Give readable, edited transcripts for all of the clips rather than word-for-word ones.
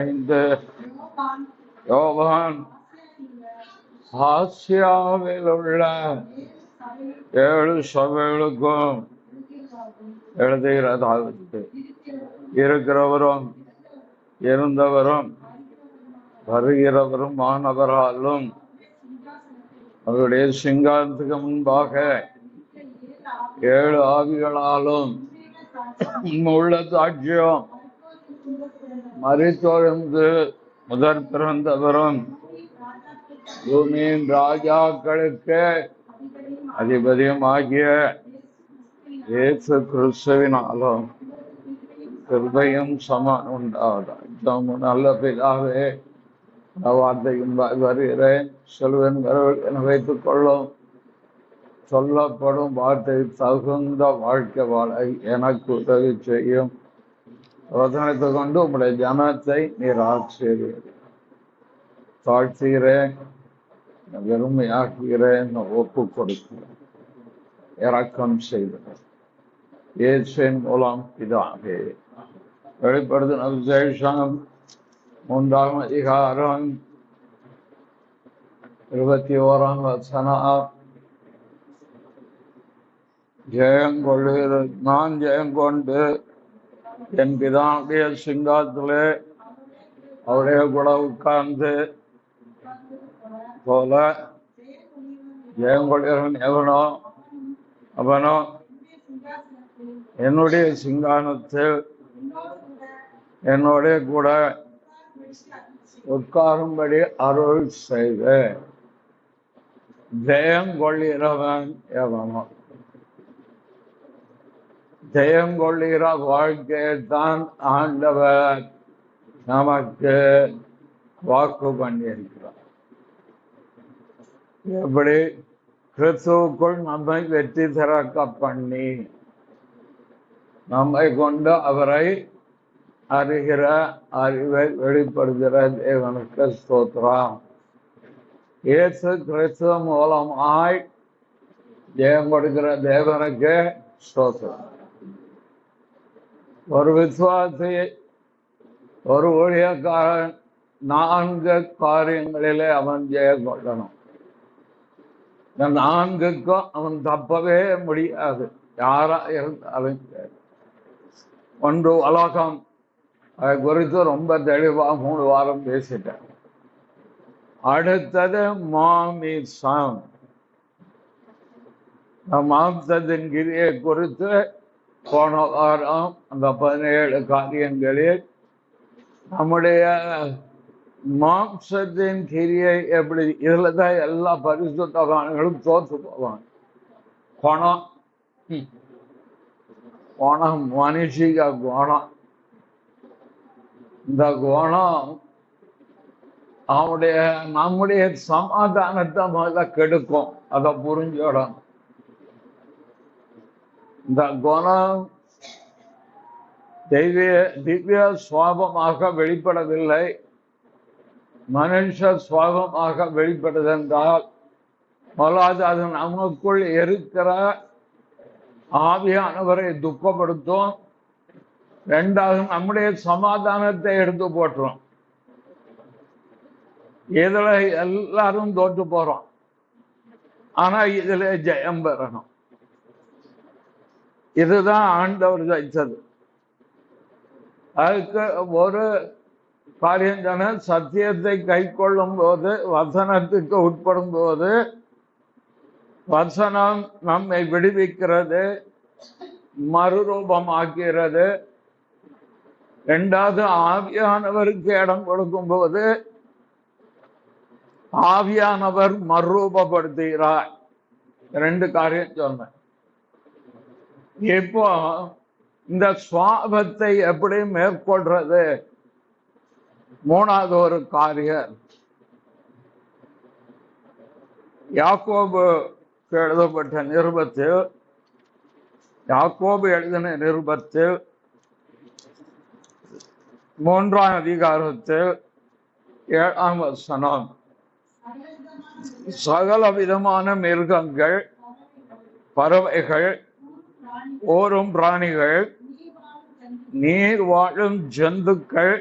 இந்த யோவான் ஆசியாவில் உள்ள 7 சபைகளுக்கும் எழுதுகிறதாவது, இருக்கிறவரும் இருந்தவரும் வருகிறவரும் மாணவராலும் அவருடைய சிங்காரத்துக்கு முன்பாக 7 ஆவிகளாலும் உள்ள சாட்சியம் மரித்தொழுந்து முதற் பிறந்தவரும் பூமியின் ராஜாக்களுக்கு அதிபதியும் ஆகிய இயேசு கிறிஸ்துவினாலும் கிருபையும் சமான் உண்டாவதாக. நல்ல பிதாவே, வார்த்தையும் வருகிறேன், செல்வன் என வைத்துக் கொள்ளும். சொல்லப்படும் வார்த்தை தகுந்த வாழ்க்கை வாழ எனக்கு உதவி செய்யும். வசனத்தை கொண்டு உங்களுடைய ஜனத்தை நீர் ஆசிரியர் தாழ்த்துகிறேன், வெறுமையாக்குகிறேன், ஒப்பு கொடுக்கிறேன். இரக்கம் செய்கிறேன் இயேசுவின் மூலம் பிதாவே. வெளிப்படுத்தின விசேஷம் 3ஆம் அதிகாரம் 21ஆம் வசனம். நான் ஜெயங்கொண்டு என் பிதாவுடைய சிங்காத்திலே அவருடைய கூட உட்கார்ந்து போல ஜெயங்கொள்கிறவன் எவனோ அவனோ என்னுடைய சிங்கானத்தில் என்னுடைய கூட உட்காரும்படி அருள் செய்த. ஜெயங்கொள்கிறவன் எவனோ, ஜெயங்கொள்ளுகிற வாழ்க்கையைத்தான் ஆண்டவர் நமக்கு வாக்கு பண்ணியிருக்கிறார். எப்படி கிறிஸ்துவுக்குள் நம்மை வெற்றி திறக்க பண்ணி நம்மை கொண்டு அவரை அறிகிற அறிவை வெளிப்படுகிற தேவனுக்கு ஸ்தோத்திரம். இயேசு கிறிஸ்து மூலமாய் ஜெயம் கொடுக்கிற தேவனுக்கு ஸ்தோத்திரம். ஒரு விசுவாசி, ஒரு ஊழியக்காரன் 4 காரியங்களிலே அவன் ஜெயம் கொள்ளணும். இந்த 4க்கும் அவன் தப்பவே முடியாது, யாரா இருந்தாலும். ஒன்று உலகம், அதை குறித்து ரொம்ப தெளிவாக 3 வாரம் பேசிட்டேன். அடுத்தது மாமிசம், மாம்சத்தின் கிரியை குறித்து போன வாரம் அந்த 17 காரியங்களில் நம்முடைய மாம்சத்தின் கிரியை எப்படி, இதுல தான் எல்லா பரிசுத்தவான்களும் தோற்று போவாங்க. குணம் மனுஷிக குணம். இந்த குணம் நம்முடைய சமாதானத்தை முதல்ல கெடுக்கும். அதை புரிஞ்சிடணும். இந்த குணம் திவ்ய சுவாபமாக வெளிப்படவில்லை, மனுஷ சுவாபமாக வெளிப்படுதென்றால் முதலாவது அது நமக்குள் இருக்கிற ஆவியானவரை துக்கப்படுத்தும். 2வது நம்முடைய சமாதானத்தை எடுத்து போட்டுரும். இதுல எல்லாரும் தோற்று போறோம், ஆனா இதுல ஜெயம் பெறணும். இதுதான் ஆண்டவர் ஜெயிச்சது. அதுக்கு ஒரு காரியம் தானே, சத்தியத்தை கை கொள்ளும் போது, வசனத்துக்கு உட்படும் போது வசனம் நம்மை விடுவிக்கிறது, மறுரூபமாக்கிறது. 2வது ஆவியானவருக்கு இடம் கொடுக்கும் போது ஆவியானவர் மறுரூபப்படுத்துகிறார். 2 காரியம் சொன்னேன். இப்போ இந்த சுவாபத்தை எப்படி மேற்கொள்றது? 3வது ஒரு காரியம், யாக்கோபு எழுதப்பட்ட நிருபத்தில், யாக்கோபு எழுதின நிருபத்தில் 3ஆம் அதிகாரத்தில் 7ஆம் வசனம், சகல விதமான மிருகங்கள், பறவைகள், ஓரும் பிராணிகள், நீர் வாழும் ஜந்துக்கள்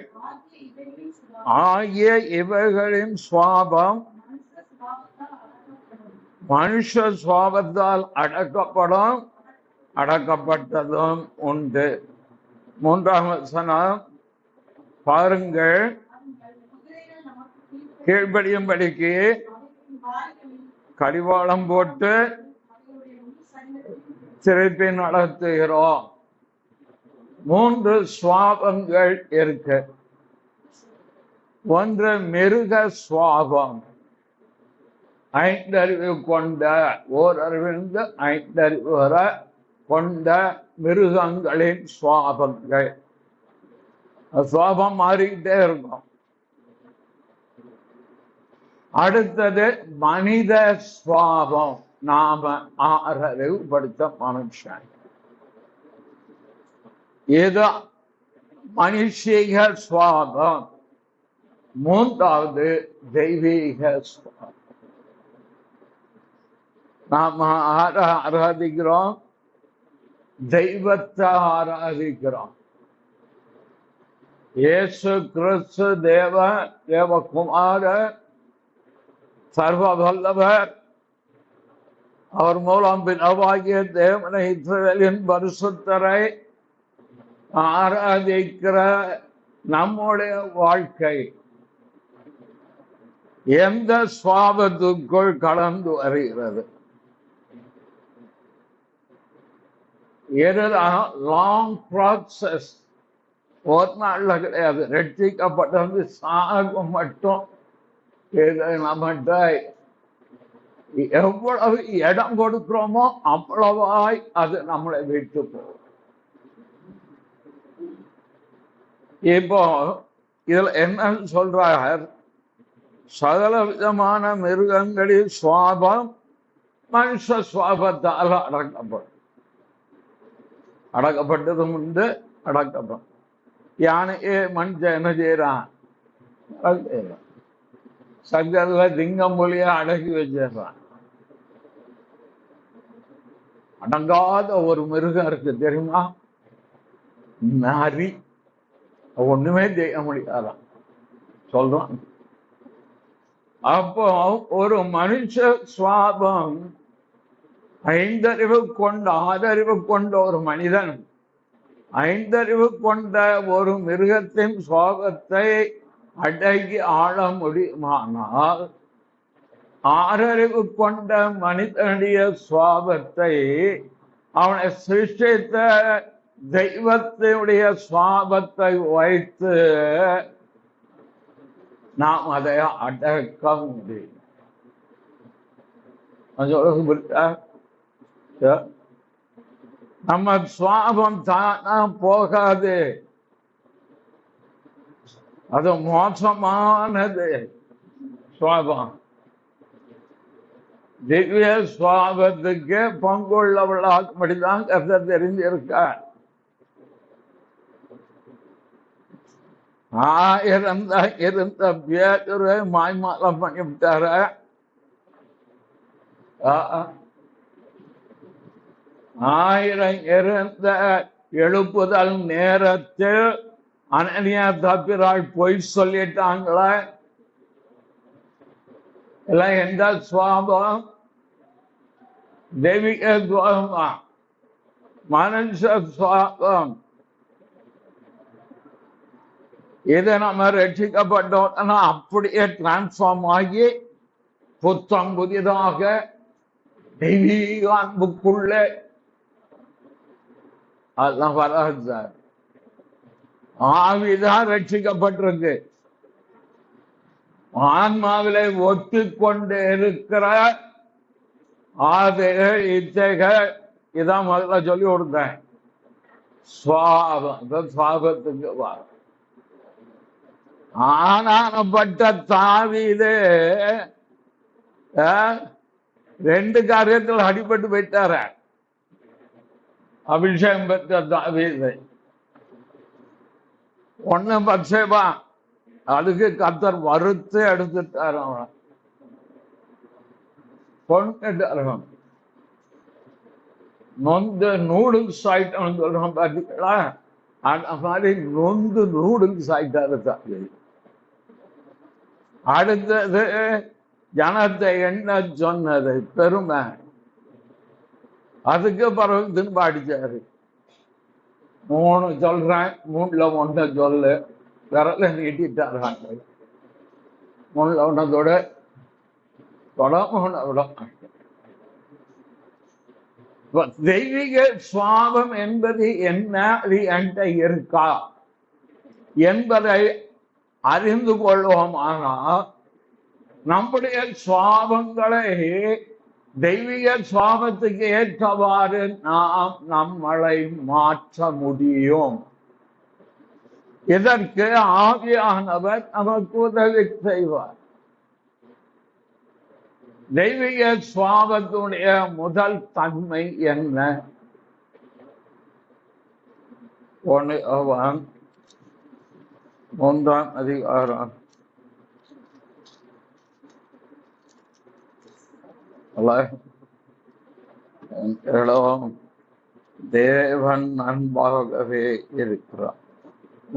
ஆகிய இவைகளின் சுவாபம் மனுஷ சுவாபத்தால் அடக்கப்படும், அடக்கப்பட்டதும் உண்டு. 3ஆம் வசனம் பாருங்கள். கீழ்ப்படியும்படிக்கு கடிவாளம் போட்டு திருப்பி நடத்துகிறோம். 3 சுவாபங்கள் இருக்கு. ஒன்று மிருக சுவாபம், 5 அறிவு கொண்ட, ஓரறிவிலிருந்து 5 அறிவு வரை கொண்ட மிருகங்களின் சுவாபங்கள். சுவாபம் மாறிக்கிட்டே இருக்கும். அடுத்தது மனித சுவாபம், நாம 6 அறிவு படுத்த மனுஷன். இது மனுஷீக சுவாபம். 3வது தெய்வீக சுவாபம். நாம ஆராதிக்கிறோம், தெய்வத்தை ஆராதிக்கிறோம். இயேசு கிறிஸ்து தேவகுமாரர், சர்வ வல்லவர். அவர் மூலம் பிதாவாகிய தேவனை, இஸ்ரவேலின் பரிசுத்தரை ஆராதிக்கிற நம்முடைய வாழ்க்கை எந்த சுவாபத்துக்குள் கடந்து வருகிறது? இதுதான் லாங் ப்ராசஸ். ஒரு நாள்ல கிடையாது. ரட்சிக்கப்பட்டது சாகும் மட்டும் நம்மகிட்ட எவ்வளவு இடம் கொடுக்கிறோமோ அவ்வளவாய் அது நம்மளை விட்டு போகும். இப்போ இதுல என்னன்னு சொல்றார்? சகல விதமான மிருகங்களின் சுவாபம் மனுஷ சுவாபத்தால் அடக்கப்படும். அடக்கப்பட்டதும் உண்டு, அடக்கப்படும். யானையே மனுஷன் என்ன செய்யறான்? சங்கர்ல திங்கம் மொழிய அடக்கி வச்சிடறான். அடங்காத ஒரு மிருகம் இருக்கு தெரியுமா? நரி. ஒண்ணுமே செய்ய முடியாதான் சொல்றான். அப்போ ஒரு மனுஷ சுவாபம் 5 அறிவு கொண்ட, 6 அறிவு கொண்ட ஒரு மனிதன் 5 அறிவு கொண்ட ஒரு மிருகத்தின் சுவாபத்தை அடக்கி ஆள முடியுமானால் 6 அறிவு கொண்ட மனிதனுடைய சுவாபத்தை, அவனை சிருஷ்டித்த தெய்வத்தினுடைய சுவாபத்தை வைத்து நாம் அதை அடக்க முடியும். நம்ம சுவாபம் தானா போகாது, அது மோசமானது சுவாபம். திவ்ய சுவாபத்துக்கு பங்குள்ளவளாகும்படிதான் கர்த்தர் தெரிஞ்சிருக்கார். 1000 தான் இருந்த பேதுரு மாய்மாலம் பண்ணிவிட்டார. 1000 இருந்த எழுப்புதல் நேரத்தில் அனனியா தப்பிராள் பொய் சொல்லிட்டாங்களே. எல்லாம் எந்த சுவாபம்? தெய்வீக சுவாபம், மனுஷ சுவாபம். இதை நம்ம ரட்சிக்கப்பட்டோம்னா அப்படியே டிரான்ஸ்பார்ம் ஆகி புத்தம் புதிதாக தெய்வீக அன்புக்குள்ளே அதெல்லாம் வராது சார். ஆவிதான் ரட்சிக்கப்பட்டிருக்கு. ஆன்மாவிலே ஒத்து கொண்டு இருக்கிற ஆதைகள், இச்சைகள், இதான் முதல்ல சொல்லி கொடுத்தேன். சுவாபத்துக்கு வர ஆனானப்பட்ட தாவீது 2 காரியத்தில் அடிபட்டு போயிட்டார. அபிஷேகம் பெற்ற தாவீது, ஒண்ணு பத்சேபா, அதுக்கு கர்த்தர் வறுத்து எடுத்துட்டார். அவன் கொண்டுட்டார். நொந்து நூடுல்ஸ் ஆயிட்டான்னு சொல்றோம் பார்த்தீங்களா? அந்த மாதிரி நொந்து நூடுல்ஸ் ஆயிட்டாரு தாவீது. அடுத்தது ஜனத்தை என்ன சொன்னது பெருமை. அதுக்கு பிறகு திரும்ப அடிச்சாரு. 3 சொல்றேன், 3ல 1 சொல்லு. விரல நீட்டிட்டாராங்க. 3ல 1 தெய்வீக சுவாபம் என்பது என்ன, அது என்கிட்ட இருக்கா என்பதை அறிந்து கொள்வோமானால் நம்முடைய சுவாபங்களை தெய்வீக சுவாபத்துக்கு ஏற்றவாறு நாம் நம்மளை மாற்ற முடியும். இதற்கு ஆவியானவர் நமக்கு உதவி செய்வார். தெய்வீக சுவாபத்துடைய முதல் தன்மை என்ன? 1 யோவான் 3ஆம் அதிகாரம் 7 தேவன் அன்பாகவே இருக்கிறார்.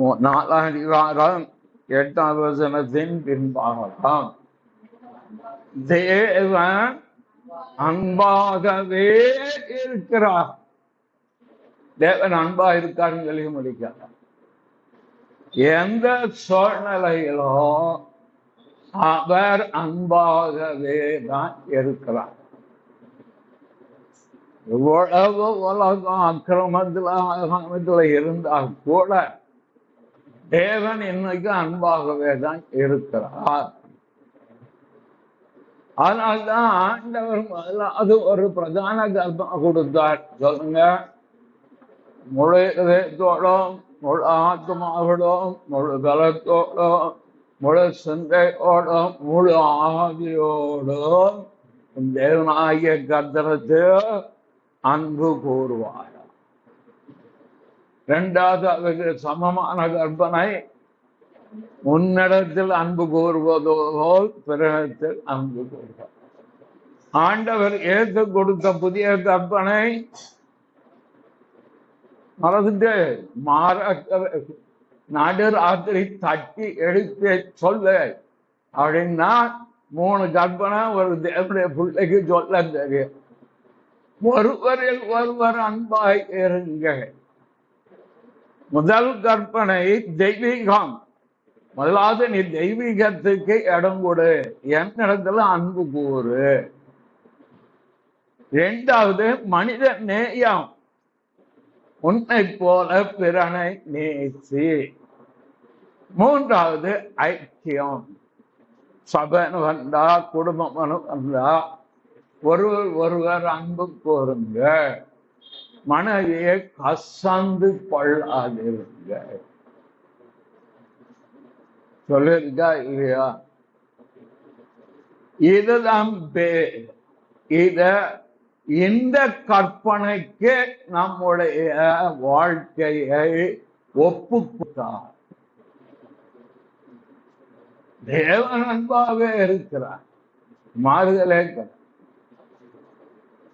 4ஆம் அதிகாரம் 8ஆம் வசனத்தின் பின்பாகலாம் தேவன் அன்பாகவே இருக்கிறார். தேவன் அன்பா இருக்காருன்னு சொல்லி முடிக்கிறார். எந்த சூழ்நிலையிலும் அவர் அன்பாகவே தான் இருக்கிறார். எவ்வளவு உலகம் அக்கிரமத்துல இருந்தால் கூட தேவன் இன்னைக்கு அன்பாகவே தான் இருக்கிறார். அதனால்தான் ஆண்டவர் அது ஒரு பிரதான கர்ப்பம் கொடுத்தார். சொல்லுங்க, முழு இதயத்தோடும், முழு ஆத்மாவோடும், முழு பலத்தோடும், முழு சிந்தையோடும், முழு ஆவியோடும் தேவனாகிய கர்த்தருக்கு அன்பு கூறுவார். 2வது அதுக்கு சமமான கற்பனை, உன்னிடத்தில் அன்பு கூறுவதோல் பிறத்தில் அன்பு கூறுவார். ஆண்டவர் ஏற்று கொடுத்த புதிய கற்பனை மறந்துட்டு நடு ராத்திரி தட்டி எடுத்து சொல்லு அப்படின்னா 3 கற்பனை ஒரு தேவனுடைய பிள்ளைக்கு சொல்ல தெரியும். ஒருவரில் ஒருவர் அன்பாய் இருங்க. முதல் கற்பனை தெய்வீகம். முதலாவது நீ தெய்வீகத்துக்கு இடம் கொடு, என்னிடத்துல அன்பு கூறு. 2வது மனித நேயம், உன்னை போல பிறனை நேசி. 3வது ஐக்கியம். சபைன்னு வந்தா, குடும்பம் வந்தா ஒருவர் அன்பு கூறுங்க. மனைவியை கசந்து கொள்ளாதிருங்க. சொல்லிருக்கா இல்லையா? இதுதான் இந்த கற்பனைக்கு நம்முடைய வாழ்க்கையை ஒப்புக்கொண்டார். தேவன் அன்பாகவே இருக்கிறார், மாறுதலே.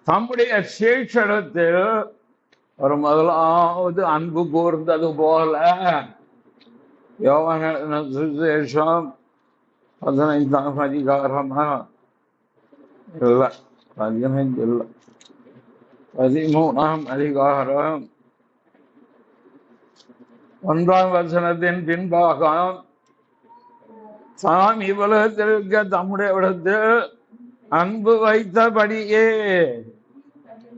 தம்முடைய சீஷரிடத்தில் ஒரு முதலாவது அன்பு கூர்ந்தது போல யோவான் சுவிசேஷம் 15ஆம் அதிகாரமா இல்ல, 15 இல்ல, 13ஆம் அதிகாரம் 1ஆம் வசனத்தின் பின்பாகம், சாமி உலகத்திற்கு தம்முடைய இடத்தில் அன்பு வைத்தபடியே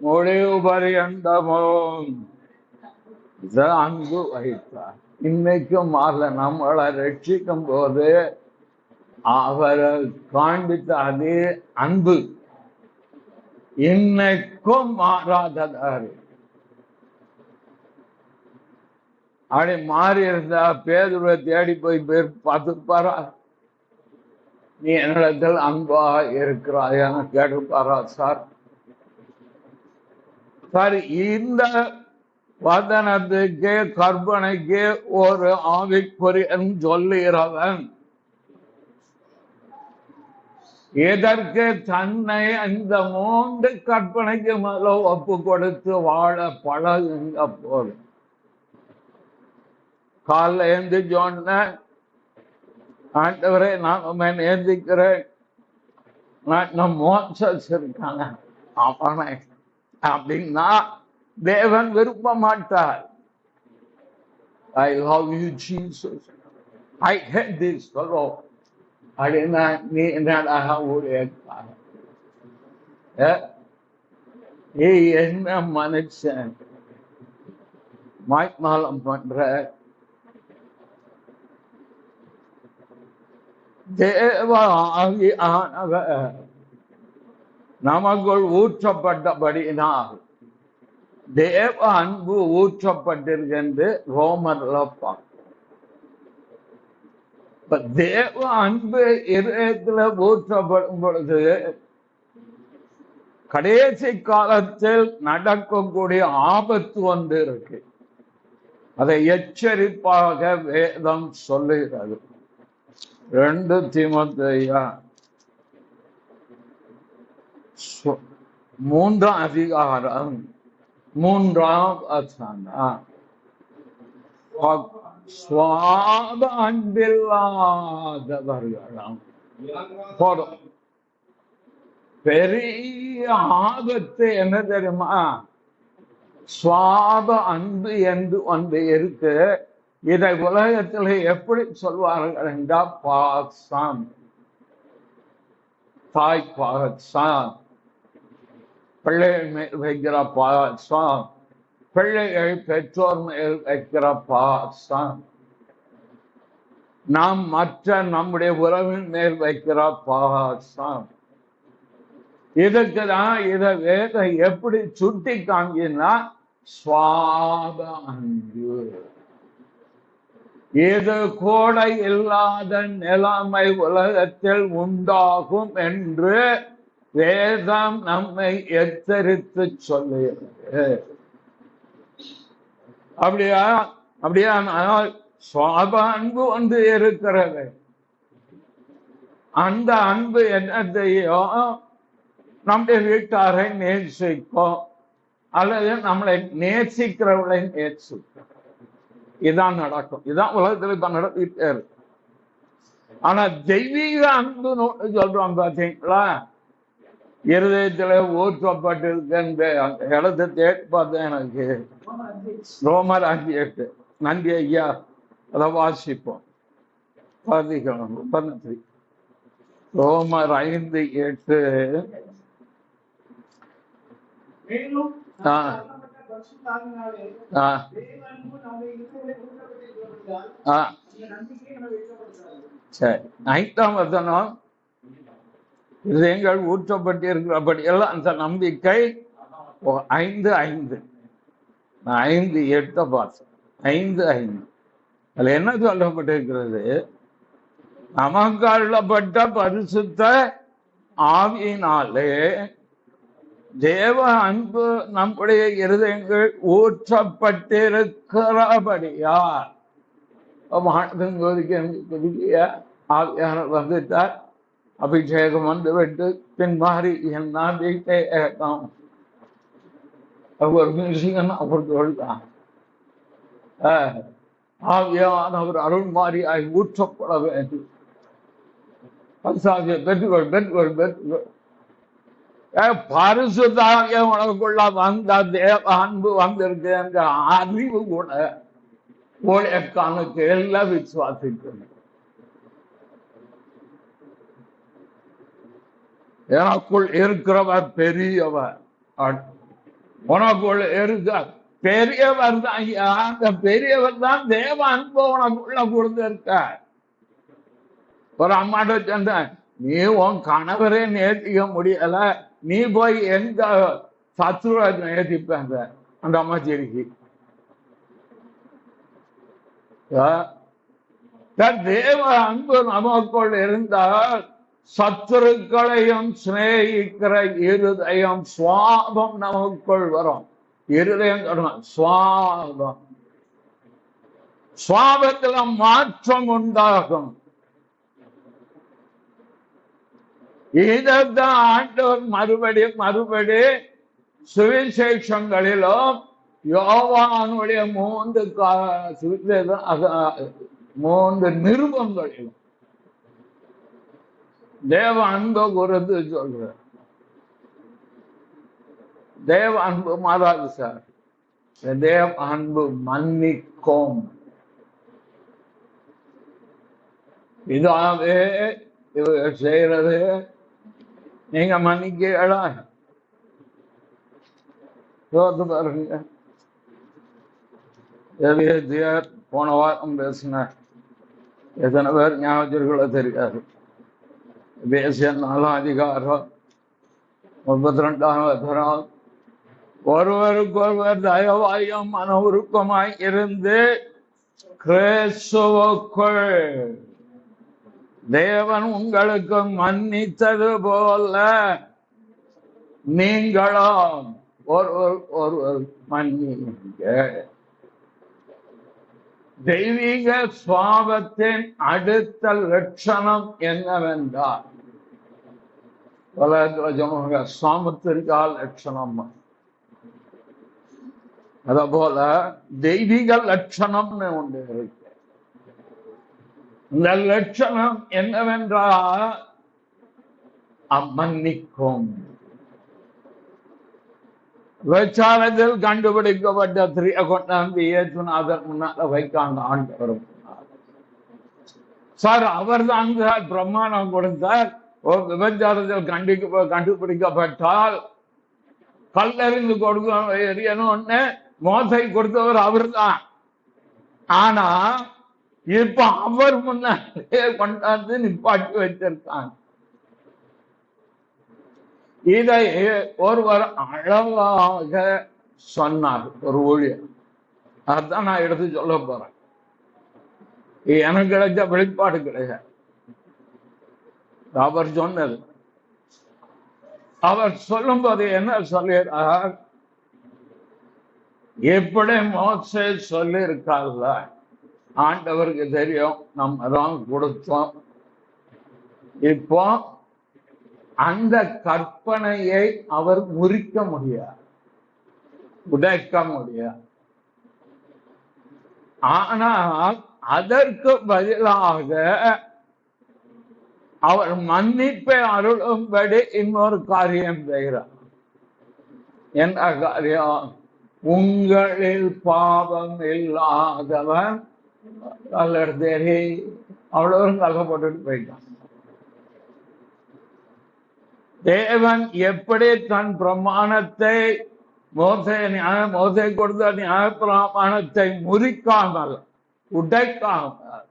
முடிவு பரியந்தமும் அன்பு வைத்தார். இன்னைக்கும் நம்மளை ரட்சிக்கும் போது அவரை காண்பித்த அதே அன்பு இன்னைக்கும் மாறாததாரு. அப்படி மாறி இருந்தா பேதுருவை தேடி போய் பார்த்துப்பாரா? நீ என்னிடத்தில் அன்பா இருக்கிறாயான்னு கேட்டுப்பாரா? சார், இந்த வதனத்துக்கு கற்பனைக்கு ஒரு ஆவிக்குரியன் சொல்லுகிறவன் இதற்கு தன்னை இந்த 3 கற்பனைக்கு மேல ஒப்பு கொடுத்து வாழ பழகுங்க போதும். காலைல எழுந்து சொன்ன ஆண்டவரே நான் உண்மை நேர்ந்திக்கிறேன், நான் மோசஸ் இருக்காங்க அவனை அப்படின்னா தேவன் விரும்ப மாட்டார். I love you Jesus, I hate this fellow அப்படின்னா நீ என்னடா ஊழியக்கார, என்ன மனுஷன் மாய்மாலம் பண்ற. தேவ ஆவியானவர் நமக்குள் ஊற்றப்பட்டபடினால் தேவ அன்பு ஊற்றப்பட்டிருக்கின்ற ரோமர்ல பார்க்கிறோம். தேவ அன்பு இதயத்துல ஊற்றப்படும் பொழுது கடைசி காலத்தில் நடக்கக்கூடிய ஆபத்து வந்து இருக்கு. அதை எச்சரிப்பாக வேதம் சொல்லுகிறது. 2 தீமோத்தேயு 3 அதிகாரம் 3 வசனம். சுவாப அன்பில்லாதவர்களும் போதும். பெரிய ஆபத்து என்ன தெரியுமா? சுவாப அன்பு என்று ஒன்று இருக்கு. இதை உலகத்தில் எப்படி சொல்வார்கள் என்றால் பாசம், தாய் பாசம், பிள்ளைகள் மேல் வைக்கிற பாசம், பிள்ளைகள் பெற்றோர் மேல் வைக்கிற பாசம், நாம் மற்ற நம்முடைய உறவின் மேல் வைக்கிற பாசம். இதுக்குதான் இதை வேதம் எப்படி சுட்டி காங்கினா சுவாப அன்பு. இது கூட இல்லாத நிலைமை உலகத்தில் உண்டாகும் என்று வேதம் நம்மை எச்சரித்து சொல்லுகிறது. அப்படியானால் சுவாப அன்பு வந்து இருக்கிறது. அந்த அன்பு என்ன செய்யும்? நம்முடைய வீட்டாரை நேசிக்கும், அல்லது நம்மளை நேசிக்கிறவளை நேசிக்கும். இதான் நடக்கும். இதான் உலகத்தில் இப்ப நடத்திட்டே இருக்கு. ஆனா தெய்வீக அன்பு சொல்றோம் பாத்தீங்களா, இருதயத்துல ஊற்றப்பட்டிருக்கின்ற அந்த இடத்தை தேடி பார்த்தேன். எனக்கு ரோமர் 5:8. நன்றி ஐயா. அதை வாசிப்போம். ரோமர் 5:8. சரி, 5ஆம் வசனம். இதயங்கள் ஊற்றப்பட்டிருக்கிறபடி எல்லாம் அந்த நம்பிக்கை 5:5. 5:8 பார்த்தேன். 5:5 அதுல என்ன சொல்லப்பட்டிருக்கிறது? நமக்கு அருளப்பட்ட பரிசுத்த ஆவியினாலே தேவ அன்பு நம்முடைய இருதயங்கள் ஊற்றப்பட்டிருக்கிறபடியால் ஆவியானவர் வந்துட்டார், அபிஷேகம் வந்து விட்டு பின்மாறி என் நம்பிக்கை ஏற்கும். ஒரு மியூசிகன் அவர் சொல்றான், ஆவியானவர் அருள்மாரியாய் ஊற்றப்பட வேண்டும். பெற்றுக்கொள் பெற்றுக்கொள் பெற்றுக்கொள். பரிசுத்தாவிய உனக்குள்ள வந்த தேவ அன்பு வந்திருக்கு என்ற அறிவு கூட ஊழியக்காரனுக்கு எல்லாம் விசுவாசிக்கணும். எனக்குள் இருக்கிறவர் பெரியவர், உனக்குள் இருக்க பெரியவர் தான். அந்த பெரியவர் தான் தேவ அன்பு உனக்குள்ள கொடுத்திருக்க. ஒரு அம்மாட்ட சொன்ன, நீ உன் கணவரே நேர்த்திக்க முடியல, நீ போய் எங்க சத்ருவ நேர்த்திப்பாங்க. அந்த அம்மா செடிக்கு தேவ அன்பு நமக்குள் இருந்தால் சத்துருக்களையும் சிநேகிக்கிற இருதயம் சுவாபம் நமக்குள் வரும். இருதயம் சுவாபம், சுவாபத்துல மாற்றம் உண்டாகும். இதான் ஆண்டவர் மறுபடியும் சுவிசேஷங்களிலும் யோவானுடைய 3 நிருபங்களிலும் தேவ அன்பு குறித்து சொல்ற. தேவ அன்பு மாறாது சார். தேவ அன்பு மன்னிக்கும். இதாவே இவங்க செய்யறது நீங்க மன்னிக்கலா பாருங்க. போன வாரம் பேசின எத்தனை பேர் ஞாபகங்களோ தெரியாது. பேசிய 4ஆம் அதிகாரம் 32ஆம் வசனம், ஒருவருக்கொருவர் தயவாயும் மன உருக்கமாய் இருந்து கிறிஸ்துவுக்குள் தேவன் உங்களுக்கு மன்னித்தது போல நீங்களும் ஒருவர் மன்னிங்க. தெய்வீக சுவாபத்தின் அடுத்த லட்சணம் என்னவென்றால், சுவாமத்திற்கால் லட்சணம், அத போல தெய்வீக லட்சணம்னு ஒன்று இருக்கு. இந்த லட்சணம் என்னவென்றால் மன்னிக்கும். விசாரத்தில் கண்டுபிடிக்கப்பட்ட ஸ்திரீயை கொண்டாந்து இயேசுநாதர் முன்னால வைக்காண்ட ஆண்டவர் சார், அவர் தான் சார் பிரமாணம் கொடுத்தார். விபச்சாரத்தில் கண்டுபிடிக்கப்பட்டால் கல்லறிந்து கொடுக்கணும் மோசை கொடுத்தவர் அவர் தான். ஆனா இப்ப அவர் முன்னாலே கொண்டாந்து நிப்பாட்டி வச்சிருக்காங்க. இதை ஒருவர் அழகாக சொன்னார், ஒரு ஊழியர். அதான் நான் எடுத்து சொல்ல போறேன். எனக்கு கிடைச்ச வெளிப்பாடு கிடையாது, அவர் சொன்னது. அவர் சொல்லும் போது என்ன சொல்லிறார், எப்படி மோசே சொல்லி இருக்கார்ல, ஆண்டவருக்கு தெரியும், நம்ம தான் கொடுத்தோம். இப்போ அந்த கற்பனையை அவர் முறிக்க முடியாது, உடைக்க முடியாது. ஆனால் அதற்கு பதிலாக அவர் மன்னிப்பை அருளும்படி இன்னொரு காரியம் செய்கிறார். என்ன காரியம்? உங்களில் பாவம் இல்லாதவன் கல்லர் தேரி அவ்வளவு கல்லப்பட்டு போயிட்டான். தேவன் எப்படி தன் பிரமாணத்தை மோசே கொடுத்த நியாய பிரமாணத்தை முறிக்காமல் உடைக்காமல்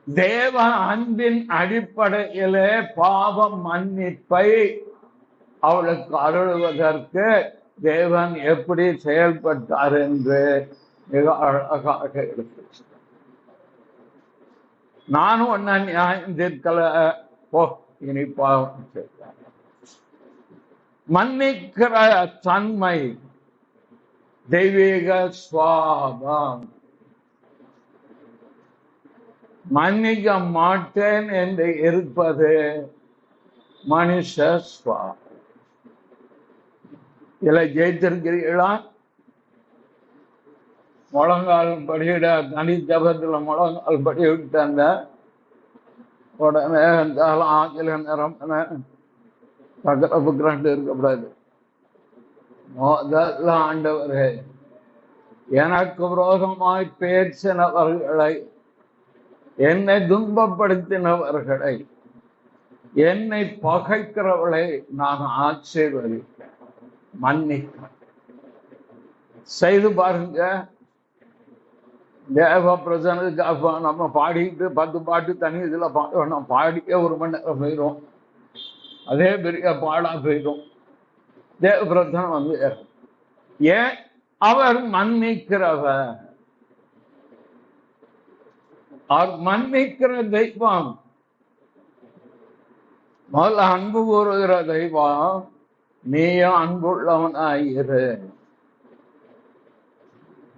தேவ அன்பின் அடிப்படையிலே பாவம் மன்னிப்பை அவளுக்கு அருள்வதற்கு தேவன் எப்படி செயல்பட்டார் என்று மிக அழகாக எடுத்து, நானும் ஒன்ன நியாயம் தீர்க்கல, போ இனி பாவம் செய்ய. மன்னிக்கிற தன்மை தெய்வீக சுவாபம். மன்னிக்க மாட்டேன் என்று இருப்பது மனுஷ சுவாபம். இதில் ஜெயித்திருக்கிறீர்களா? முழங்கால் படியிட தனி ஜபத்துல முழங்கால் படிவிட்டு அந்த உடனே ஆங்கில நிறம் பக்கத்து இருக்கக்கூடாது. முதல்ல ஆண்டவரே, எனக்கு விரோதமாய் பேசினவர்களை, என்னை துன்பப்படுத்தினவர்களை, என்னை பகைக்கிறவர்களை நான் ஆசீர்வதிப்பேன், மன்னிப்பேன். செய்து பாருங்க. தேவ பிரசனத்துக்கு நம்ம பாடிட்டு 10 பாட்டு தனி இதுல பாடணும். பாடிக்கே 1 மணி நேரம் போயிடும், அதே பெரிய பாடா போயிடும். தேவ பிரசனம் வந்து ஏன்? அவர் மன்னிக்கிறவர், அவர் மன்னிக்கிற தெய்வம். முதல்ல அன்பு கூறுகிற தெய்வம், நீயும் அன்புள்ளவனாயிரு.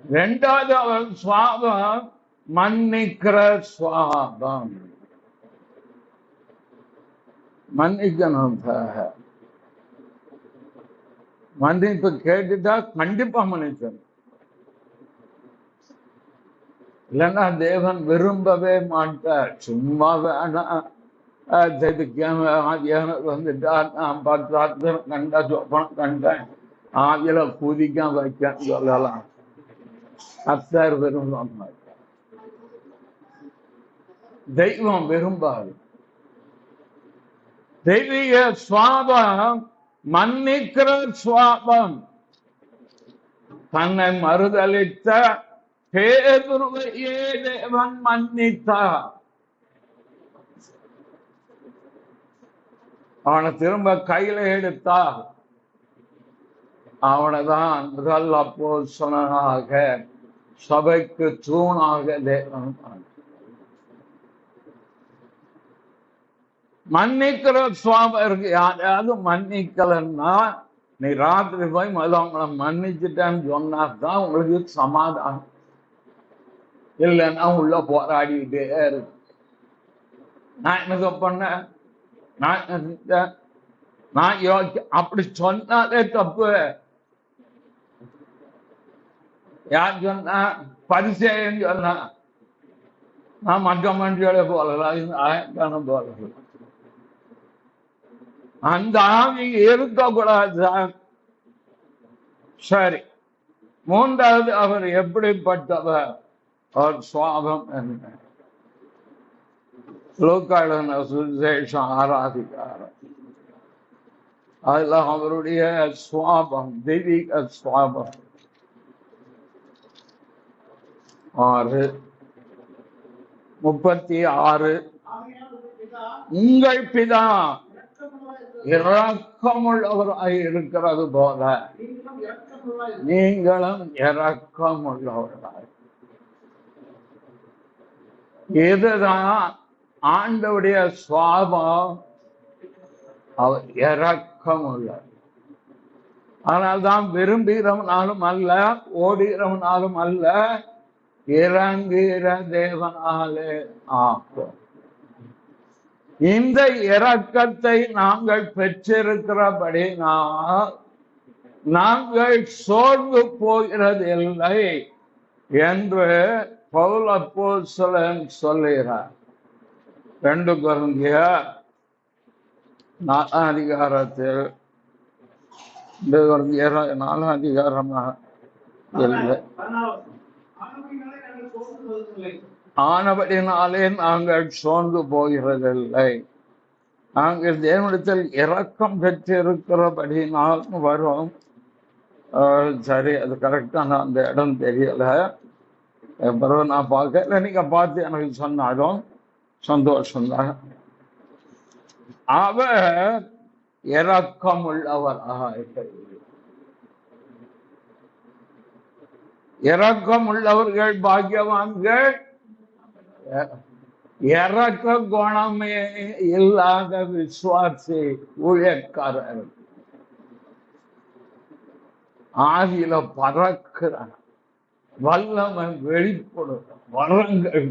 2வது அவர் சுவாபம் மன்னிக்கிற சுவாபம். மன்னிக்கணும். மன்னிப்பு கேட்டுட்டா கண்டிப்பா மன்னிக்கணும், இல்லைன்னா தேவன் விரும்பவே மாட்டார். சும்மா வேணாம் வந்துட்டார். நான் பத்தாத்திரம் கண்ட சொப்பனம் கண்டேன், ஆதில குதிக்க வைக்கன்னு சொல்லலாம். அத்தர் விரும்ப தெய்வம் விரும்பாது. தெய்வீக சுவாபம் மன்னிக்கிற சுவாபம். தன்னை மறுதளித்த பேதுருவையே தேவன் மன்னித்தார். அவனை திரும்ப கையில எடுத்தார். அவனைதான் முதல் அப்போஸ்தலனாக, சபைக்கு தூணாக தேவன் மன்னிக்கிற சுவாபம் இருக்கு. யாரையாவது மன்னிக்கலன்னா நீ ராத்திரி போய் முதல்ல அவங்கள மன்னிச்சுட்டேன்னு சொன்னாதான் உங்களுக்கு சமாதானம். இல்லைன்னா உள்ள போராடிக்கிட்டே இருக்கு. நான் என்ன பண்ணேன், நான் என்ன செஞ்சேன், நான் அப்படி சொன்னாலே தப்பு. யார் சொன்னா, பரிசேயன் சொன்னா. நான் மற்ற மனுஷோட போல போல அந்த ஆவி இருக்கக்கூடாது. சரி, மூன்றாவது அவர் எப்படிப்பட்டவர், அவர் சுவாபம் என்ன? லூக்காளன சுவிசேஷம் ஆராதிக்காரர். அதுல அவருடைய சுவாபம், தெய்வீக சுவாபம் 6:36 உங்கள் பிதா இரக்கமுள்ளவராய் இருக்கிறது போல நீங்களும் இரக்கமுள்ளவராய். இதுதான் ஆண்டவுடைய சுவாபம். அவர் இரக்கம் உள்ளார். அதனால்தான் விரும்புகிறவனாலும் அல்ல, ஓடுகிறவனாலும் அல்ல, இறங்குகிற தேவனாலே ஆகும். இந்த இரக்கத்தை நாங்கள் பெற்றிருக்கிறபடி நாங்கள் சோர்ந்து போகிறதில்லை என்று பவுல் அப்போஸ்தலன் சொல்லுகிறார். 2 கொரிந்தியர் 4 அதிகாரத்தில், 2 கொரிந்தியர் 4 அதிகாரமா இல்லை, ஆனபடினாலே நாங்கள் சோர்ந்து போகிறதில்லை. நாங்கள் தேவனிடத்தில் இரக்கம் பெற்றிருக்கிறபடினால் வரும். சரி, அது கரெக்டான அந்த இடம் தெரியல. பிறகு நான் பார்க்கல, நீங்க பார்த்து எனக்கு சொன்னாலும் சந்தோஷம்தான். அவர் இரக்கம் உள்ளவராக, இரக்கம் உள்ளவர்கள் பாக்கியவான்கள். இறக்க குணமே இல்லாத விசுவாசி ஊழியக்காரர் ஆவியில பறக்கிறார். வல்லமை வெளிப்படும் வரங்கள்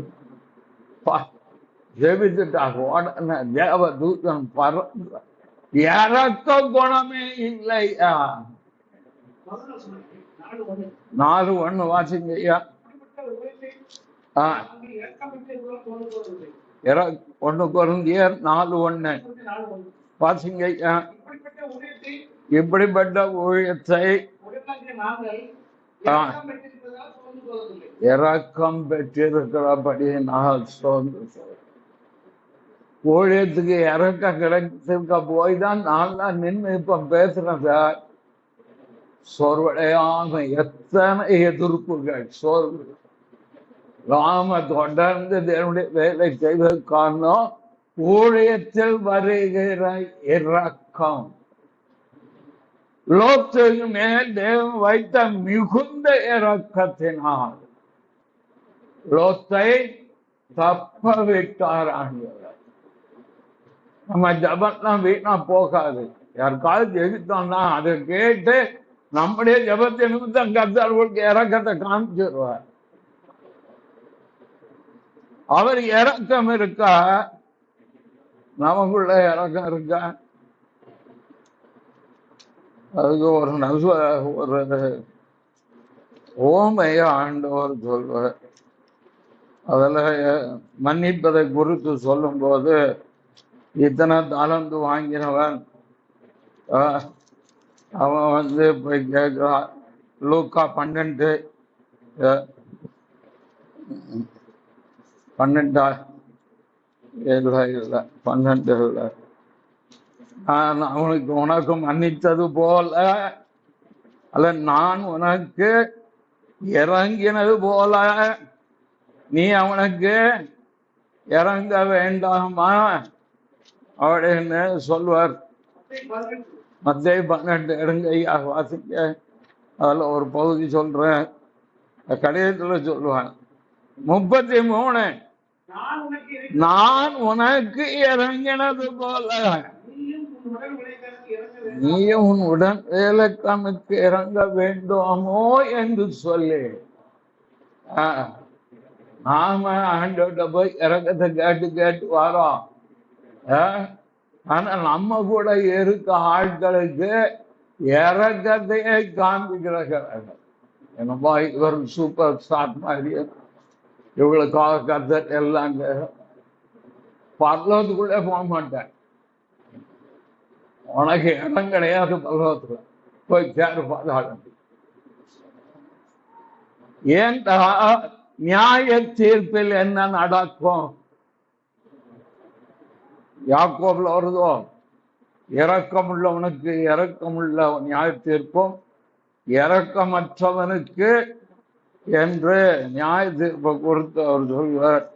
ஜெபித்துட்டார். உடனே தேவ தூதன் பறந்த. இறக்க குணமே இல்லையா? 4:1 வாசிங்க ஐயா. 1 கொரிந்தியர் 4:1 வாசிங்க ஐயா. இப்படிப்பட்ட ஊழியத்தை இரக்கம் பெற்றிருக்கிறபடி நான் சோர்ந்து ஊழியத்துக்கு இறக்கம் கிடைச்சிருக்க போய் தான் நான் தான் நின்று இப்ப பேசுறேன் சார். சோர்வடையாம எத்தனை எதிர்ப்புகள், சோர்வு. நாம தொடர்ந்து தேவனுடைய வேலை செய்வதற்கான ஊழியத்தில் வருகிற இரக்கம். லோத்துக்கு மேல் தேவன் வைத்த மிகுந்த இரக்கத்தினால் லோத்தை தப்ப விட்டார் ஆண்டவர். நம்ம ஜபத்தான் வீணா போகாது. யாருக்காவது ஜெபித்தோம்னா அதை கேட்டு நம்முடைய ஜபத்தை நிமித்தம் கர்த்தருக்கு இரக்கத்தை காமிச்சிருவார். அவர் இரக்கம் இருக்கா? நமக்குள்ள இரக்கம் இருக்கா? அதுக்கு ஒரு ஓமைய ஆண்டவர் சொல்வார். அதுல மன்னிப்பதை குறித்து சொல்லும் போது இத்தனை தாளந்து வாங்கினவன் அவன் வந்து போய் கேட்கிறான். லூக்கா 12 இல்லை 12 இல்லை. நான் அவனுக்கு உனக்கு மன்னித்தது போல அல்ல, நான் உனக்கு இறங்கினது போல நீ அவனுக்கு இறங்க வேண்டாமா அப்படின்னு சொல்வார். மத்தேயு 12 எடுங்க வாசிக்க. அதுல ஒரு பகுதி சொல்றேன், கடிதத்துல சொல்லுவான். 33 நான் உனக்கு இறங்கினது போல நீயும் உன் உடன் வேலைக்கானுக்கு இறங்க வேண்டுமோ என்று சொல்லி நாம ஆண்டோட்ட போய் இறக்கத்தை கேட்டு கேட்டு வரோம். ஆனா நம்ம கூட இருக்க ஆட்களுக்கு இறக்கத்தையே காண்பிக்கிறாங்க. என்னப்பா இவர் சூப்பர் ஸ்டார் மாதிரி, இவங்களுக்காக கத்தர் எல்லாம் பரலோகத்துக்குள்ளே போக மாட்டேன், உனக்கு இடம் கிடையாது பரலோகத்துல, போய் சேரு பாதாளம். ஏன்டா நியாய தீர்ப்பில் என்ன நடக்கும்? யாக்கோபுல வருதோ, இரக்கமுள்ளவனுக்கு இரக்கமுள்ள நியாய தீர்ப்பும் இரக்கமற்றவனுக்கு என்று நியாய தீர்ப்பை கொடுத்து அவர் சொல்வார்.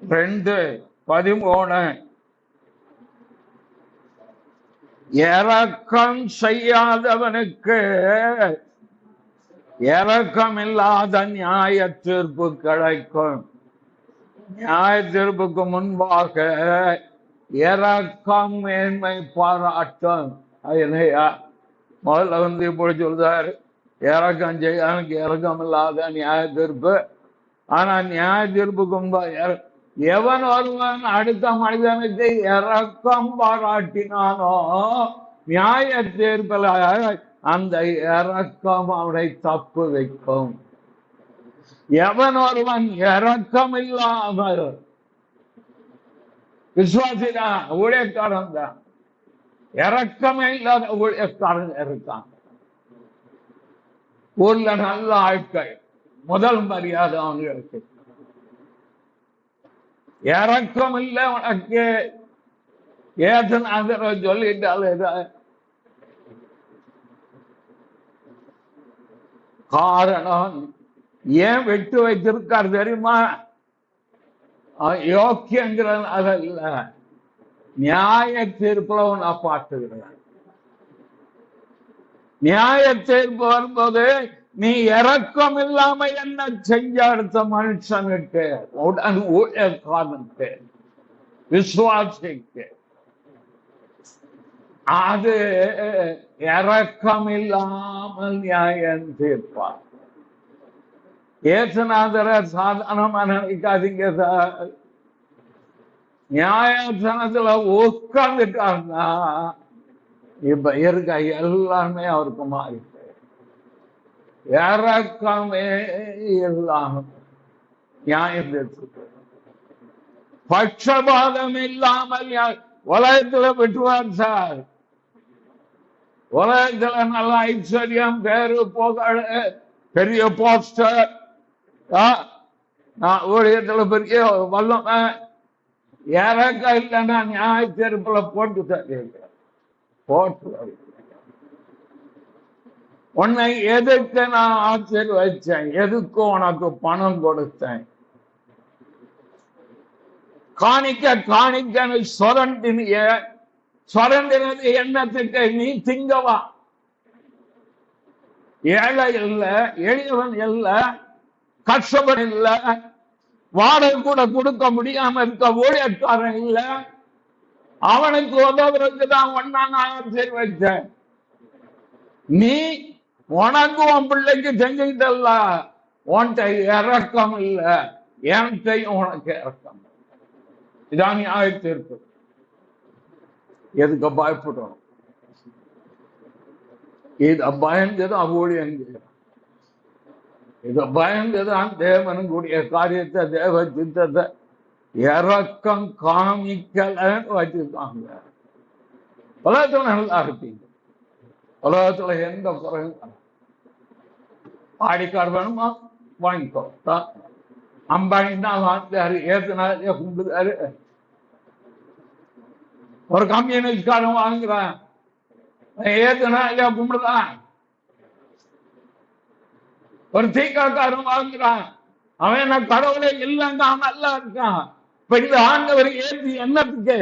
2:13 இரக்கம் செய்யாதவனுக்கு இரக்கமில்லாத நியாய தீர்ப்பு கிடைக்கும். நியாய தீர்ப்புக்கு முன்பாக இரக்கம் மேன்மை பாராட்டும். இல்லையா? முதல்ல வந்து இப்படி சொல்றாரு, இரக்கம் செய்யாதவனுக்கு இரக்கம் இல்லாத நியாய தீர்ப்பு. ஆனா நியாய தீர்ப்புக்கு முன்பாக எவன் ஒருவன் அடுத்த மனிதனுக்கு இரக்கம் பாராட்டினானோ நியாய தீர்ப்பில் அந்த இரக்கம் அவனை தப்பு வைக்கும். எவன் ஒருவன் இரக்கம் இல்லாமல், விசுவாசிதான் ஊழியக்காரன் தான், இரக்கமே இல்லாத ஊழியக்காரன் இருக்கான். ஊர்ல நல்ல ஆட்கள், முதல் மரியாதை அவங்களுக்கு. இறக்கம் இல்லை உனக்கு, ஏதனாக சொல்லிட்டாலே காரணம் ஏன் விட்டு வைத்திருக்கார் தெரியுமா? யோக்கியங்கிறதுனால இல்ல, நியாய தீர்ப்புல உன்னை பார்த்துக்கிறேன். நியாய தீர்ப்பு வரும்போது நீ இரக்கம் இல்லாம என்ன செஞ்ச அடுத்த மனுஷனுக்கு, உடன் ஊழியக்காரனுக்கு, விசுவாசிக்கு, அது இரக்கம் இல்லாமல் நியாயம் தீர்ப்பார். ஏசுநாதர சாதாரணமா நினைக்காதீங்க சார். நியாயசனத்துல உட்கார்ந்துட்டாருன்னா இப்ப இருக்க எல்லாமே அவருக்கு மாறி இறக்கமே இல்லாம நியாயம் தீர்ப்பு, பட்சபாதம் இல்லாமல் உலகத்துல விட்டுவார் சார். உலகத்துல நல்ல ஐஸ்வர்யம், பேரு, புகழ், பெரிய போஸ்டர், நான் ஊழியத்துல பெரிய வல்லம, இறக்க இல்லைன்னா நியாய தீர்ப்புல போட்டு போட்டு. உன்னை எதுக்கு நான் ஆசீர்வதிச்சேன்? எதுக்கு உனக்கு பணம் கொடுத்தேன்? காணிக்க காணிக்கன்னு சொரண்டினது எண்ணத்துக்கு நீ திங்கவா? ஏழை இல்ல, எளியவன் இல்ல, கஷ்டப்பட இல்ல, வாடகை கூட கொடுக்க முடியாம இருக்க ஊழியக்காரன் இல்ல, அவனுக்கு உதவுறதுக்கு தான் ஒன்னா நான் சரி வச்சேன். நீ உனக்கு உன் பிள்ளைக்கு செஞ்சுக்கிட்டல்ல, உன்கிட்ட இறக்கம் இல்ல, என்கிட்டையும் உனக்கு இறக்கம். இதான் நியாய தீர்ப்பு. எதுக்கு பயப்படணும்? இத பயந்துதான் ஊழியம் செய்யணும். இத பயந்துதான் தேவனுடைய காரியத்தை, தேவ சித்தத்தை இறக்கம் காமிக்கலன்னு வச்சிருக்காங்க. உலகத்துல நல்லா இருப்பீங்க, உலகத்துல எந்த குறையும். ஆடிக்கார் வேணுமா வாங்கிக்கோ. அம்பானி தான் வாங்கிட்டாரு, ஏத்துனாரு, கும்பிடுதாரு. ஒரு கம்யூனிஸ்ட்காரன் வாங்குறான், ஏத்துனா இல்லையா கும்பிடுதான். ஒரு தீக்காக்காரன் வாங்குறான், அவன் என்ன கடவுளே இல்லைங்க, அவன் நல்லா இருக்கான். இப்ப இந்த ஆண்டவர் ஏற்றி என்னத்துக்கு?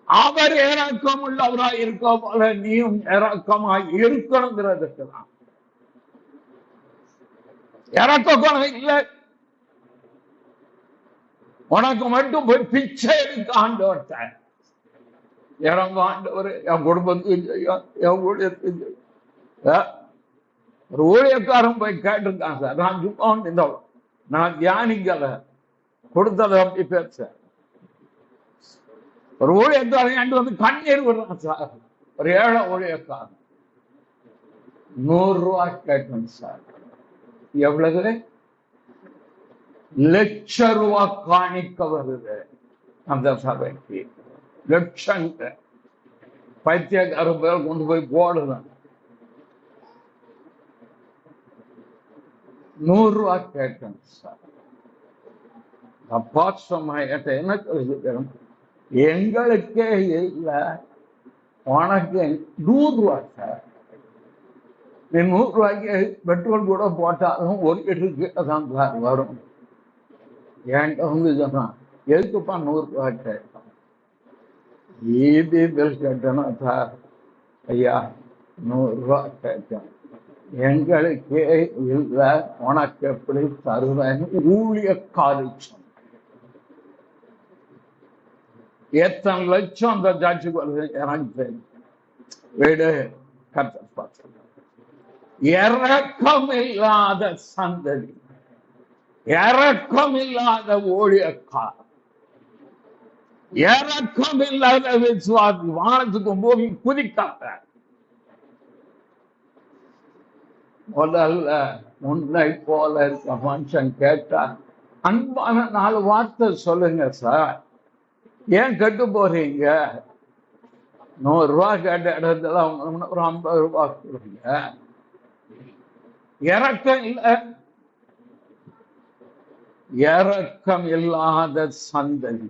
அவர் இறக்கம் உள்ளவராய் இருக்க போல நீயும் இறக்கமாய் இருக்கணுங்கிறதுக்கு தான். இறக்க குணம் இல்லை, உனக்கு மட்டும் போய் பிச்சை எடுக்க ஆண்டவர்கிட்ட இறங்க. ஆண்டவர் என் குடும்பத்துக்கு என் ஊழியத்துக்கு. ஒரு ஊழியக்காரன் போய் கேட்டிருக்கான், சார் நான் சும்மா இந்த நான் தியானிக்கல கொடுத்ததை அப்படி பேச. ஒரு ஊழியக்காரன் வந்து கண்ணீர் விடுறான் சார். ஒரு ஏழை ஊழியக்காரன் 100 ரூபாய் கேட்கணும் சார். எவ்வளவு? ₹1,00,000 காணிக்க வருது அந்த சபைக்கு. லட்சங்க பைத்தியக்கார பேர் கொண்டு போய் போடுதான். 100 ரூபாய் கேட்கணும் சார். அப்பா சமயத்தை என்ன சொல்லிக்கிறோம், எங்களுக்கே இல்லை, உனக்கு 100 ரூபாய் சார். நீ 100 ரூபாய்க்கு பெட்ரோல் கூட போட்டாலும் 1 லிட்டருக்கு தான் சார் வரும். என்கிட்ட வந்து சொன்னான், எதுக்குப்பா 100 ரூபாய் கேட்கணும்? ஈபி பில் கேட்டணும் சார். ஐயா 100 ரூபாய் கேட்கணும், எங்களுக்கே இல்லை, உனக்கு எப்படி தருவேன்? ஊழியக்காரி சொன்ன. எத்தனை லட்சம் அந்த ஜாட்சிக்கு வருது எனக்கு தெரியும். வீடு கத்த இறக்கம் இல்லாத சந்ததி, இறக்கம் இல்லாத ஊழியக்கார், இறக்கம் இல்லாத விசுவாசி வானத்துக்கு போய் குதிக்காத. முதல்ல உன்னை போல இருக்க மனுஷன் கேட்டா அன்பான 4 வார்த்தை சொல்லுங்க சார். ஏன் கெட்டு போறீங்க? 100 ரூபாய் கேட்ட இடத்துல அவங்க ஒரு 50 ரூபாய் கொடுங்க. இறக்கம் இல்லை, இறக்கம் இல்லாத சந்ததி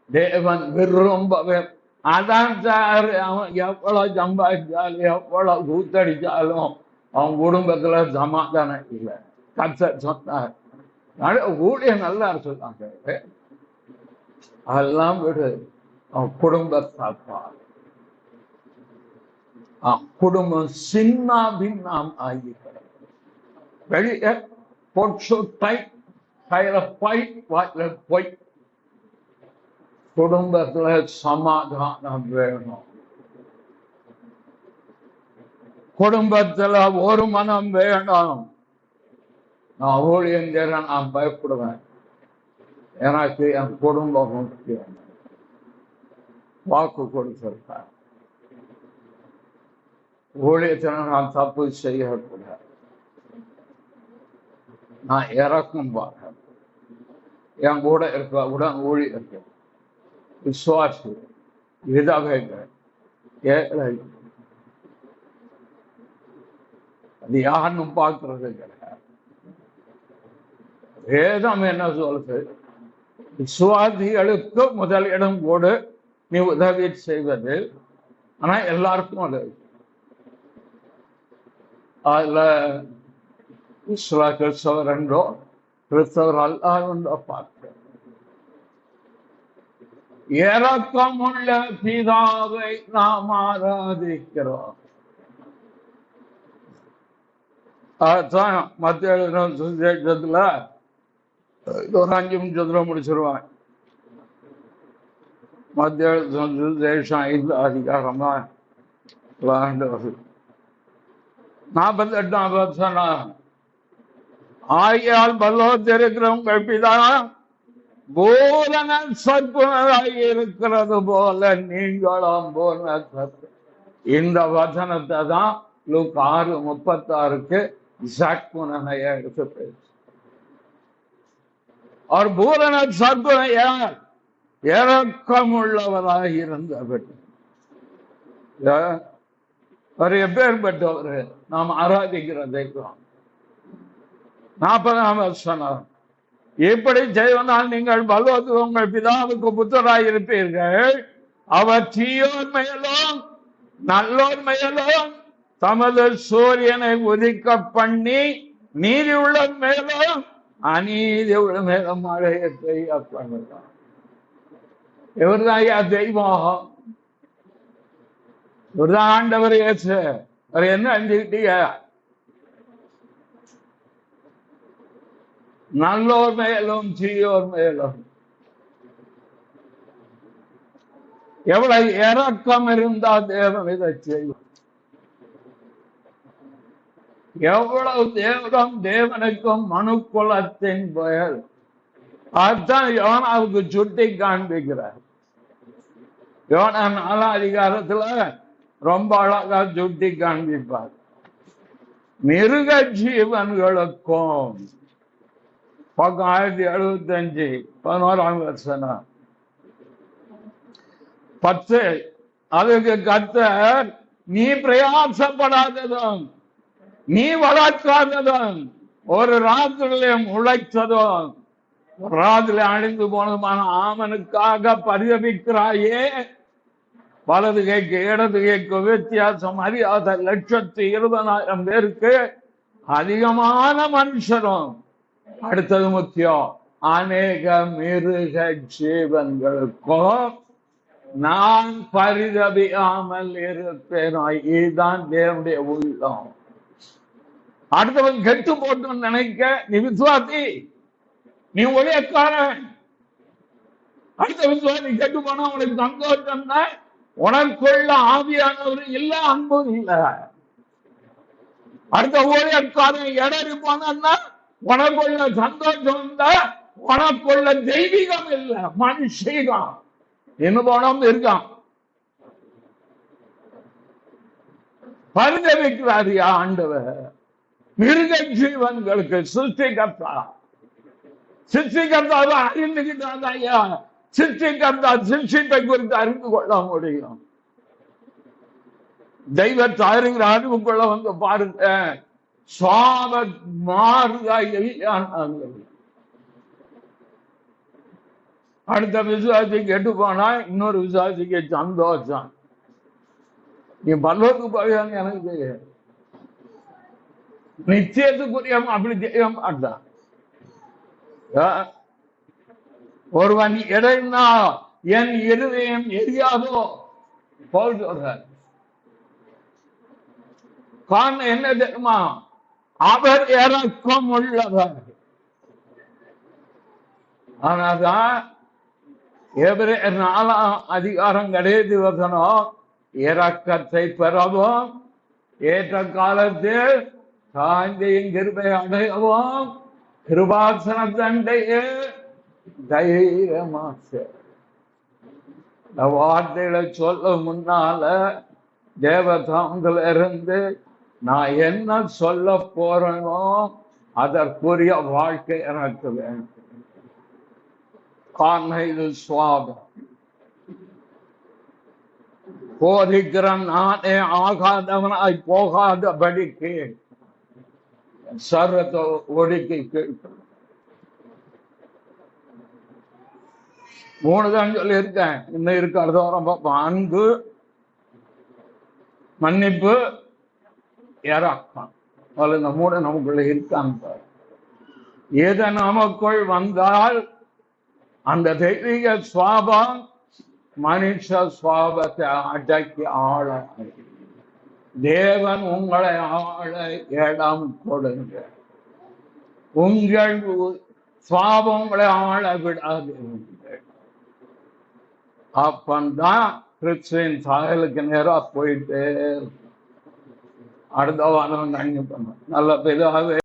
தேவன் விரும்பவே. அதான் சார், அவன் எவ்வளவு சம்பாதிச்சாலும் எவ்வளவு கூத்தடிச்சாலும் அவன் குடும்பத்துல சமாதானம் இல்லை. கர்த்தர் சொன்னார், ஊழியம் நல்லா சொன்னாங்க, அதெல்லாம் விடு, அவன் குடும்பத்தாப்பா. குடும்பம் சின்ன பின்னம் ஆகிக்கிறது. வெளியே பொட்டு கையில வாயில போய். குடும்பத்துல சமாதானம் வேணும், குடும்பத்துல ஒரு மனம் வேணும். நான் ஊழியம் செய்ய நான் பயப்படுவேன், எனக்கு என் குடும்பம் முக்கியம். வாக்கு கொடுத்திருக்கார், ஊழியத்தில் நான் தப்பு செய்யக்கூடாது. நான் இறக்கும் பார்க்க என் கூட இருக்க உடன் ஊழியர்கள், விசுவாசி, விதவைகள், ஏழை, அது யாருன்னு பார்க்கறது கிடையாது. வேதம் என்ன சொல்றது? விசுவாசிகளுக்கு முதல் இடம் கூட நீ உதவி செய்வது. ஆனா எல்லாருக்கும் அது அதுல கிறிஸ்தவர் என்றோ கிறிஸ்தவர் அல்லாதோ பார்க்க. இறக்கமுள்ள பிதாவை நாம் ஆராதிக்கிறோம். அதுதான் மத்திய சுவிசேஷத்துல ஒரு 5 நிமிஷத்துல முடிச்சிருவான். மத்திய சுவிசேஷம் 5 அதிகாரமா 48ஆம் வசனம். ஆகையால் பரலோகத்திலிருக்கிற பிதா பூரண சற்புணராய் இருக்கிறது போல நீங்களும் பூரண சற்பு. இந்த வசனத்தை தான் லூக்கா 6:36 சற்புணனைய எடுத்து பேசு. அவர் பூரண சத்குண இறக்கமுள்ளவராக இருந்தவர். அவர் எப்பேற்பட்டவர்? நாம் ஆராதிக்கிற தெய்வம். 40ஆம் வசனம், இப்படி செய்வனால் நீங்கள் பலவத்துக்கு உங்கள் பிதாவுக்கு புத்தராய் இருப்பீர்கள். அவர் தீயோர் மேலும் நல்லோர் மேலும் தமது சூரியனை உதிக்க பண்ணி நீதி உள்ள மேலும் அநீதி உள்ள மேலும் மழையை பெய்ய பண்ணுறார். இவர்தான் தெய்வம், இவர்தான் ஆண்டவர் இயேசு. அவர் என்ன அஞ்சுக்கிட்டீங்க? நல்லோர் மேலும் தீயோர் மேலும் எவ்வளவு இறக்கம் இருந்தா தேவன் இதை செய்வார். எவ்வளவு தேவனுக்கும் மனு குலத்தின் பெயர். அதுதான் யோனாவுக்கு சுட்டி காண்பிக்கிறார். யோனா 4ஆம் அதிகாரத்துல ரொம்ப அழகா சுட்டி காண்பிப்பார். மிருக ஜீவன்களுக்கும் 1975 11ஆம் வசனம் 10, அதுக்கு கர்த்தர் நீ பிரயாசப்படாததும் நீ வளர்க்காததும் ஒரு ராத்திரிலே முளைத்ததும் ஒரு ராத்திரிலே அழிந்து போனதுமான ஆமனுக்காக பரிதபிக்கிறாயே. வலது கைக்கு இடது கைக்கு வித்தியாசம் அறியாத 120,000 பேருக்கு அதிகமான மனுஷரும், அடுத்தது முக்கியம், அநேக மிருக ஜீவன்களுக்கும் நான் பரிதபியாமல் இருப்பேன். இதுதான் தேவனுடைய உள்ளம். அடுத்தவன் கெட்டு போட்டு நினைக்க நீ விசுவாசி, நீ ஒளியக்காரன். அடுத்த விசுவாசி கெட்டு போனா உனக்கு சந்தோஷம் தான். உனக்குள்ள ஆவியானவர் இல்ல, அன்பு இல்ல. அடுத்த ஊழியக்காரன் இடறி போனா உனக்குள்ள சந்தோஷம் இல்ல, உனக்குள்ள தெய்வீகம் இல்ல, மனுஷீகம் என்ன போனோம் இருக்கான். பரிதவிக்கிறார் ஆண்டவர் மிருக ஜீவன்களுக்கு. சிருஷ்டிகர்த்தாவை அறிந்துகிட்டாங்க ஐயா. சிருஷ்டிகர்த்தா சிருஷ்டிப்பை குறித்து அறிந்து கொள்ள முடியும். தெய்வத்தை அறிகிற அறிவுக்குள்ள வந்து பாருங்க, சாப மாறுதா இல்லையானாங்க. அடுத்த விசுவாசி கெட்டு போனா இன்னொரு விசுவாசிக்கு சந்தோஷம். நீ பல்லோருக்கு போயாங்க எனக்கு தெரியாது. நிச்சயத்துக்குரிய அப்படி செய்ய மாட்டான். ஒருவன் எடைனா என் இருதயம் எரியாதோ போல் சொல்ற. காரணம் என்ன தெரியுமா? அவர் இறக்கம் உள்ளவர். ஆனாதான் எபிரேயர் 4ஆம் அதிகாரம் கடைசி வசனம், இரக்கத்தை பெறவும் ஏற்ற காலத்தில் சாந்தியின் கிருபை அடையவும் கிருபாசன தண்டையே தைரியமாக. இந்த வார்த்தைகளை சொல்ல முன்னால தேவதாம்கள் இருந்து நான் என்ன சொல்ல போறேனோ அதற்குரிய வாழ்க்கை எனக்கு வேண்டும். காரணம் இது சுவாபம். போதிக்கிற நானே ஆகாதவனாய் போகாதபடிக்கு சர்வத்தை ஒடுக்கி கேட்கிறேன். 3 தான் சொல்லி இருக்கேன். இன்னும் இருக்கிறதோ ரொம்ப அன்பு, மன்னிப்பு, இறக்கம். இந்த 3 நமக்குள்ள இருக்காங்க. எது நமக்குள் வந்தால் அந்த தெய்வீக சுவாபம் மனுஷ சுவாபத்தை அடக்கி ஆள தேவன் உங்களை ஆள இடம் கொடுங்க. உங்கள் சுவாபம் உங்களை ஆள விடாதீர்கள். அப்பந்தான் கிறிஸ்துவின் சாயலுக்கு நேராக போயிட்டு அடுத்த வாரம் நன்மை பண்ண நல்ல பிதாவே